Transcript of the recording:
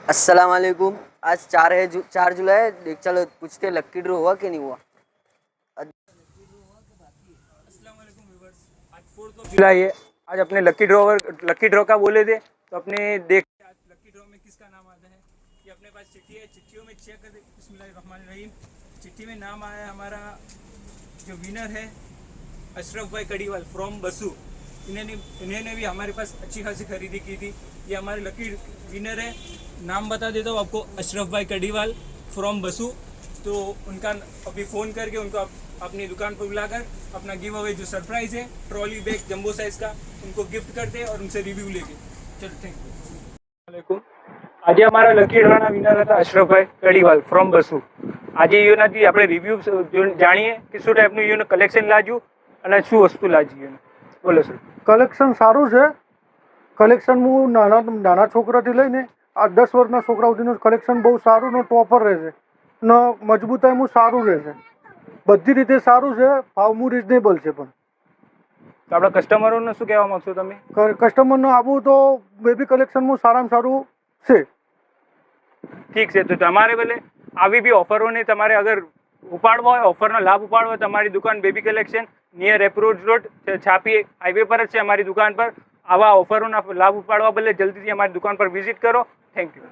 अस्सलाम वालेकुम। आज 4 जुलाई है। देख चलो पूछते हैं लक्की ड्रॉ हुआ कि नहीं हुआ। आज 4 जुलाई है। आज अपने लकी ड्रॉ का बोले थे तो अपने देख आज लकी ड्रॉ में किसका नाम आता है। ये अपने पास चिट्ठी है, चिट्ठियों में चेक कर दे। बिस्मिल्लाहिर्रहमानिर्रहीम। चिट्ठी में नाम आया है हमारा जो विनर है अशरफ भाई कड़ीवाल फ्रॉम बसू। इन्होंने भी हमारे पास अच्छी खासी खरीदी की थी। ये हमारे लकी विनर है। नाम बता देता हूँ आपको, अशरफ भाई कड़ीवाल फ्रॉम बसू। तो उनका अभी फ़ोन करके उनको अपनी दुकान पर बुलाकर अपना गिव अवे जो सरप्राइज है ट्रॉली बैग जंबो साइज का उनको गिफ्ट करते हैं और उनसे रिव्यू लेंगे। चलो थैंक यू। આજે અમારા લકી ડ્રોના વિનર હતા અશરફભાઈ કડીવાલ ફ્રોમ બસુ। આજે એનાથી આપણે રિવ્યુ જાણીએ કે શું ટાઈપનું એનું કલેક્શન લાગ્યું અને શું વસ્તુ લાગી એને બોલો સર। કલેક્શન સારું છે। કલેક્શન હું નાના છોકરાથી લઈને આ 10 વર્ષના છોકરા સુધીનું કલેક્શન બહુ સારું ને ટોપર રહેશે ને મજબૂતાઈનું સારું રહેશે। બધી રીતે સારું છે। ભાવનું રિઝનેબલ છે। પણ તો આપણા કસ્ટમરોને શું કહેવા માંગશો તમે? કસ્ટમરને આપવું તો બેબી કલેક્શનમાં સારામાં સારું છે। ઠીક છે, તો તમારે ભલે આવી બી ઓફરોને તમારે અગર ઉપાડવો હોય, ઓફરનો લાભ ઉપાડવો હોય, તમારી દુકાન baby collection near approach road છાપી હાઈવે પર જ છે અમારી દુકાન પર। આવા ઓફરોના લાભ ઉપાડવા બદલે જલ્દીથી અમારી દુકાન પર વિઝિટ કરો। Thank you.